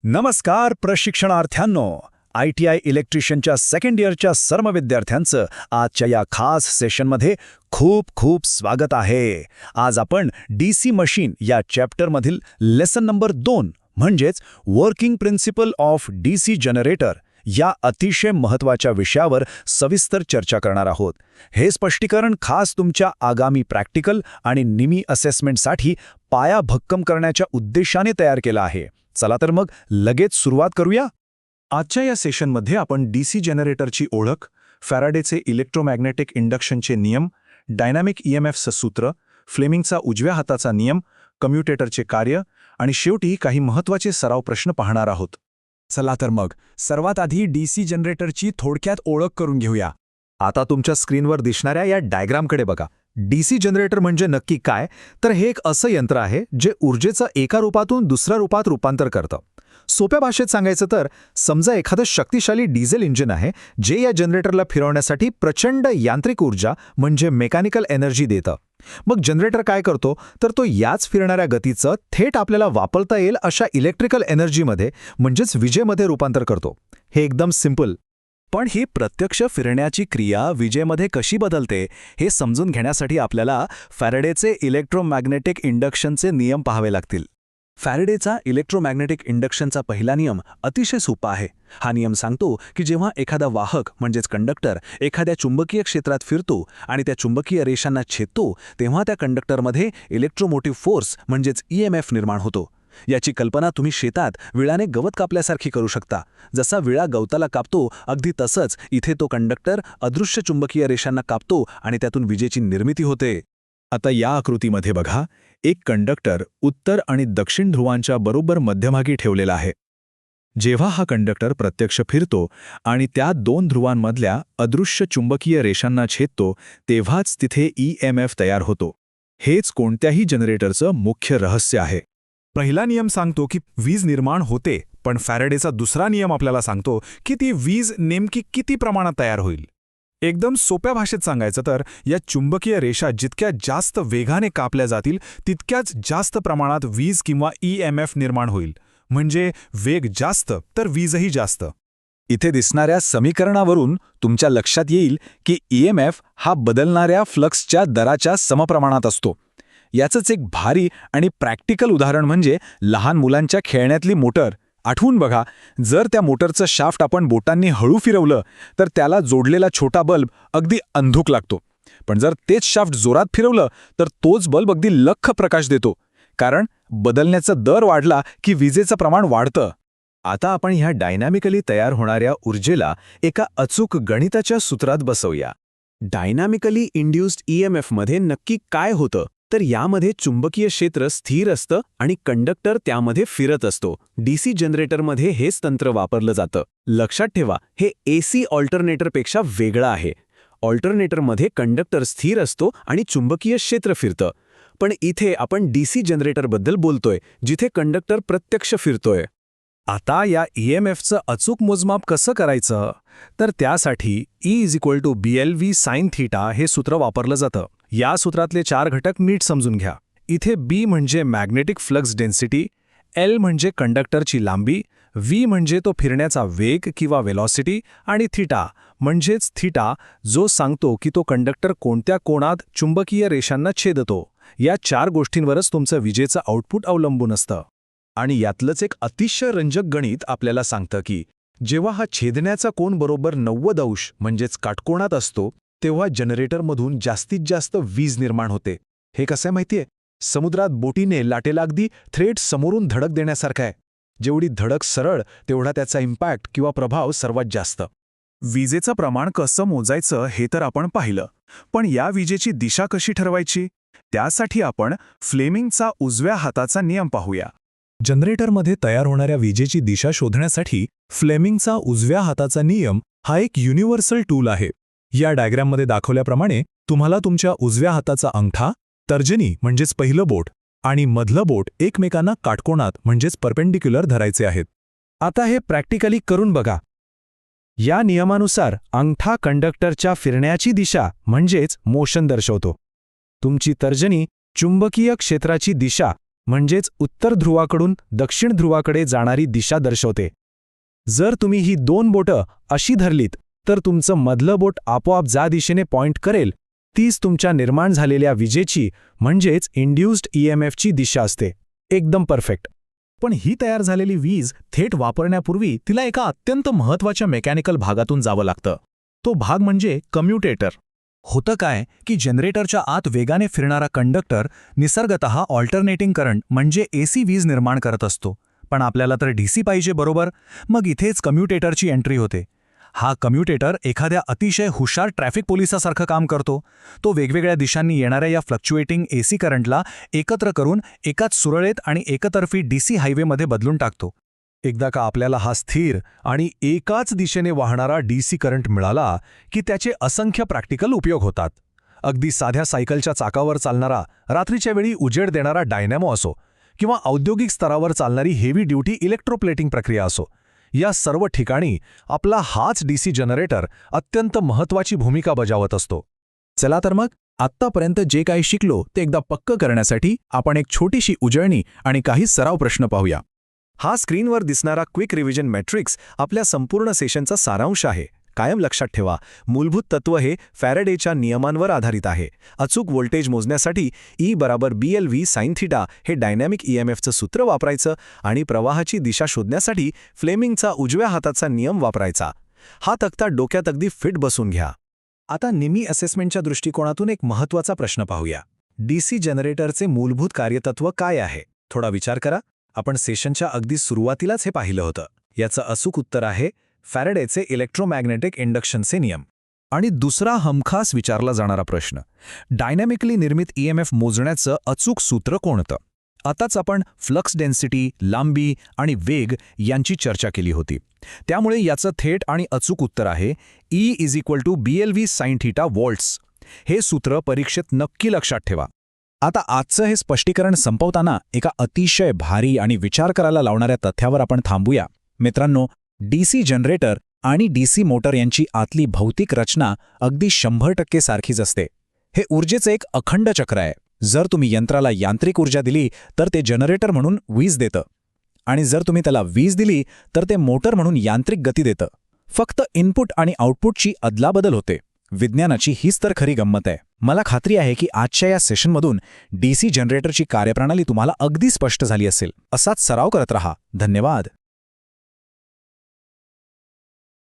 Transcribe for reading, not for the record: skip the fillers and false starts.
नमस्कार प्रशिक्षणार्थ्यांनो. ITI इलेक्ट्रिशियनच्या second इयरच्या सर्व विद्यार्थ्यांचं आजच्या या खास सेशनमध्ये खूप खूप स्वागत आहे. आज आपण DC मशीन या चॅप्टरमधील लेसन नंबर 2 म्हणजेच working principle of DC generator या अतिशय महत्त्वाच्या विषयावर सविस्तर चर्चा करणार आहोत. हे स्पष्टीकरण खास तुमच्या आगामी प्रॅक्टिकल आणि निमी असेसमेंटसाठी पाया भक्कम करण्याच्या उद्देशाने तयार केला आहे. चला तर मग लगेच सुरुवात करूया. आजच्या या सेशनमध्ये आपण DC जनरेटरची ओळख, फॅराडेचे इलेक्ट्रोमॅग्नेटिक इंडक्शनचे नियम, डायनॅमिक EMFचं सूत्र, फ्लेमिंगचा उजव्या हाताचा नियम, कम्युटेटरचे कार्य आणि शेवटी काही महत्त्वाचे सराव प्रश्न पाहणार आहोत. चला तर मग सर्वात आधी DC जनरेटरची थोडक्यात ओळख करून घेऊया. आता तुमच्या स्क्रीनवर दिसणाऱ्या या डायग्रामकडे बघा. DC जनरेटर म्हणजे नक्की काय, तर हे एक असं यंत्र आहे जे ऊर्जेचं एका रूपातून दुसऱ्या रूपात रूपांतर करतं. सोप्या भाषेत सांगायचं तर समजा एखादं शक्तिशाली डिझेल इंजिन आहे जे या जनरेटरला फिरवण्यासाठी प्रचंड यांत्रिक ऊर्जा म्हणजे मेकॅनिकल एनर्जी देतं. मग जनरेटर काय करतो तर तो याच फिरणाऱ्या गतीचं थेट आपल्याला वापरता येईल अशा इलेक्ट्रिकल एनर्जीमध्ये म्हणजेच विजेमध्ये रूपांतर करतो. हे एकदम सिंपल. पण ही प्रत्यक्ष फिरण्याची क्रिया विजेमध्ये कशी बदलते हे समजून घेण्यासाठी आपल्याला फॅराडेचे इलेक्ट्रोमॅग्नेटिक इंडक्शनचे नियम पाहावे लागतील. फॅराडेचा इलेक्ट्रोमॅग्नेटिक इंडक्शनचा पहिला नियम अतिशय सोपा आहे. हा नियम सांगतो की जेव्हा एखादा वाहक म्हणजेच कंडक्टर एखाद्या चुंबकीय क्षेत्रात फिरतो आणि त्या चुंबकीय रेषांना छेदतो तेव्हा त्या कंडक्टरमध्ये इलेक्ट्रोमोटिव्ह फोर्स म्हणजेच EMF निर्माण होतो. याची कल्पना तुम्ही शेतात विळाने गवत कापल्यासारखी करू शकता. जसा विळा गवताला कापतो अगदी तसंच इथे तो कंडक्टर अदृश्य चुंबकीय रेषांना कापतो आणि त्यातून विजेची निर्मिती होते. आता या आकृतीमध्ये बघा, एक कंडक्टर उत्तर आणि दक्षिण ध्रुवांच्या बरोबर मध्यभागी ठेवलेला आहे. जेव्हा हा कंडक्टर प्रत्यक्ष फिरतो आणि त्या दोन ध्रुवांमधल्या अदृश्य चुंबकीय रेषांना छेदतो तेव्हाच तिथे EMF तयार होतो. हेच कोणत्याही जनरेटरचं मुख्य रहस्य आहे. पहिला नियम सांगतो की वीज निर्माण होते, पण फॅराडेचा दुसरा नियम आपल्याला सांगतो की ती वीज नेमकी किती प्रमाणात तयार होईल. एकदम सोप्या भाषेत सांगायचं तर या चुंबकीय रेषा जितक्या जास्त वेगाने कापल्या जातील तितक्याच जास्त प्रमाणात वीज किंवा EMF निर्माण होईल. म्हणजे वेग जास्त तर वीजही जास्त. इथे दिसणाऱ्या समीकरणावरून तुमच्या लक्षात येईल की EMF हा बदलणाऱ्या फ्लक्सच्या दराच्या समप्रमाणात असतो. याचंच एक भारी आणि प्रॅक्टिकल उदाहरण म्हणजे लहान मुलांच्या खेळण्यातली मोटर. आठवून बघा, जर त्या मोटरचं शाफ्ट आपण बोटांनी हळू फिरवलं तर त्याला जोडलेला छोटा बल्ब अगदी अंधुक लागतो. पण जर तेच शाफ्ट जोरात फिरवलं तर तोच बल्ब अगदी लख्ख प्रकाश देतो. कारण बदलण्याचा दर वाढला की विजेचं प्रमाण वाढतं. आता आपण ह्या डायनॅमिकली तयार होणाऱ्या ऊर्जेला एका अचूक गणिताच्या सूत्रात बसवूया. डायनॅमिकली इंड्युस्ड EMFमध्ये नक्की काय होतं तर यामध्ये चुंबकीय क्षेत्र स्थिर असतं आणि कंडक्टर त्यामध्ये फिरत असतो. DC जनरेटरमध्ये हेच तंत्र वापरलं जातं. लक्षात ठेवा, हे AC ऑल्टरनेटरपेक्षा वेगळं आहे. ऑल्टरनेटरमध्ये कंडक्टर स्थिर असतो आणि चुंबकीय क्षेत्र फिरतं. पण इथे आपण DC जनरेटरबद्दल बोलतोय जिथे कंडक्टर प्रत्यक्ष फिरतोय. आता या EMFचं अचूक मोजमाप कसं करायचं तर त्यासाठी E=BLV sin θ हे सूत्र वापरलं जातं. या सूत्रातले 4 घटक नीट समजून घ्या. इथे B म्हणजे मॅग्नेटिक फ्लक्स डेन्सिटी, L म्हणजे कंडक्टरची लांबी, V म्हणजे तो फिरण्याचा वेग किंवा वेलॉसिटी आणि θ म्हणजेच थीटा जो सांगतो की तो कंडक्टर कोणत्या कोनात चुंबकीय रेषांना छेदतो. या 4 गोष्टींवरच तुमचं विजेचं आउटपुट अवलंबून असतं. आणि यातलंच एक अतिशय रंजक गणित आपल्याला सांगतं की जेव्हा हा छेदण्याचा कोन बरोबर 90 अंश म्हणजेच काटकोनात असतो तेव्हा जनरेटरमधून जास्तीत जास्त वीज निर्माण होते. हे कसं आहे माहितीये? समुद्रात बोटीने लाटेला अगदी थेट समोरून धडक देण्यासारखं आहे. जेवढी धडक सरळ तेवढा त्याचा इम्पॅक्ट किंवा प्रभाव सर्वात जास्त. विजेचं प्रमाण कसं मोजायचं हे तर आपण पाहिलं, पण या विजेची दिशा कशी ठरवायची त्यासाठी आपण फ्लेमिंगचा उजव्या हाताचा नियम पाहूया. जनरेटरमध्ये तयार होणाऱ्या विजेची दिशा शोधण्यासाठी फ्लेमिंगचा उजव्या हाताचा नियम हा एक युनिव्हर्सल टूल आहे. या डायग्राममध्ये दाखवल्याप्रमाणे तुम्हाला तुमच्या उजव्या हाताचा अंगठा, तर्जनी म्हणजेच पहिलं बोट आणि मधलं बोट एकमेकांना काटकोनात म्हणजेच परपेंडिक्युलर धरायचे आहेत. आता हे प्रॅक्टिकली करून बघा. या नियमानुसार अंगठा कंडक्टरच्या फिरण्याची दिशा म्हणजेच मोशन दर्शवतो. तुमची तर्जनी चुंबकीय क्षेत्राची दिशा म्हणजेच उत्तर ध्रुवाकडून दक्षिण ध्रुवाकडे जाणारी दिशा दर्शवते. जर तुम्ही ही 2 बोटं अशी धरलीत तर तुमचं मधलं बोट आपोआप ज्या दिशेने पॉइंट करेल तीच तुमच्या निर्माण झालेल्या विजेची म्हणजेच इंड्युस्ड EMFची दिशा असते. एकदम परफेक्ट. पण ही तयार झालेली वीज थेट वापरण्यापूर्वी तिला एका अत्यंत महत्त्वाच्या मेकॅनिकल भागातून जावं लागतं. तो भाग म्हणजे कम्युटेटर. होतं काय की जनरेटरच्या आत वेगाने फिरणारा कंडक्टर निसर्गतः ऑल्टरनेटिंग करंट म्हणजे AC वीज निर्माण करत असतो. पण आपल्याला तर DC पाहिजे, बरोबर? मग इथेच कम्युटेटरची एंट्री होते. हा कम्युटेटर एखाद्या अतिशय हुशार ट्रॅफिक पोलिसासारखं काम करतो. तो वेगवेगळ्या दिशांनी येणाऱ्या या फ्लक्च्युएटिंग AC करंटला एकत्र करून एकाच सुरळीत आणि एकतर्फी DC हायवेमध्ये बदलून टाकतो. एकदा का आपल्याला हा स्थिर आणि एकाच दिशेने वाहणारा DC करंट मिळाला की त्याचे असंख्य प्रॅक्टिकल उपयोग होतात. अगदी साध्या सायकलच्या चाकावर चालणारा, रात्रीच्या वेळी उजेड देणारा डायनॅमो असो किंवा औद्योगिक स्तरावर चालणारी हेवी ड्युटी इलेक्ट्रोप्लेटिंग प्रक्रिया असो, या सर्व ठिकाणी आपला हाच DC जनरेटर अत्यंत महत्त्वाची भूमिका बजावत असतो. चला तर मग आत्तापर्यंत जे काही शिकलो ते एकदा पक्क करण्यासाठी आपण एक छोटीशी उजळणी आणि काही सराव प्रश्न पाहूया. हा स्क्रीनवर दिसणारा क्विक रिव्हिजन मॅट्रिक्स आपल्या संपूर्ण सेशनचा सारांश आहे. कायम लक्षात ठेवा, मूलभूत तत्व हे फॅरेडेच्या नियमांवर आधारित आहे. अचूक व्होल्टेज मोजण्यासाठी E बराबर BLV sin θ हे डायनॅमिक EMFचं सूत्र वापरायचं आणि प्रवाहाची दिशा शोधण्यासाठी फ्लेमिंगचा उजव्या हाताचा नियम वापरायचा. हा तक्ता डोक्यात अगदी फिट बसून घ्या. आता निमी असेसमेंटच्या दृष्टिकोनातून एक महत्त्वाचा प्रश्न पाहूया. DC जनरेटरचे मूलभूत कार्यतत्व काय आहे? थोडा विचार करा. आपण सेशनच्या अगदी सुरुवातीलाच हे पाहिलं होतं. याचं अचूक उत्तर आहे फॅरेडेचे इलेक्ट्रोमॅग्नेटिक इंडक्शनचे नियम. आणि दुसरा हमखास विचारला जाणारा प्रश्न, डायनॅमिकली निर्मित EMF मोजण्याचं अचूक सूत्र कोणतं? आताच आपण फ्लक्स डेन्सिटी, लांबी आणि वेग यांची चर्चा केली होती. त्यामुळे याचं थेट आणि अचूक उत्तर आहे E = BLV sin θ व्होल्ट्स. हे सूत्र परीक्षेत नक्की लक्षात ठेवा. आता आजचं हे स्पष्टीकरण संपवताना एका अतिशय भारी आणि विचार करायला लावणाऱ्या तथ्यावर आपण थांबूया. मित्रांनो, DC जनरेटर आणि DC मोटर यांची आतली भौतिक रचना अगदी 100% सारखीच असते. हे ऊर्जेचं एक अखंड चक्र आहे. जर तुम्ही यंत्राला यांत्रिक ऊर्जा दिली तर ते जनरेटर म्हणून वीज देतं, आणि जर तुम्ही त्याला वीज दिली तर ते मोटर म्हणून यांत्रिक गती देतं. फक्त इनपुट आणि आउटपुटची अदलाबदल होते. विज्ञानाची हीच तर खरी गंमत आहे. मला खात्री आहे की आजच्या या सेशनमधून DC जनरेटरची कार्यप्रणाली तुम्हाला अगदी स्पष्ट झाली असेल. असाच सराव करत रहा. धन्यवाद.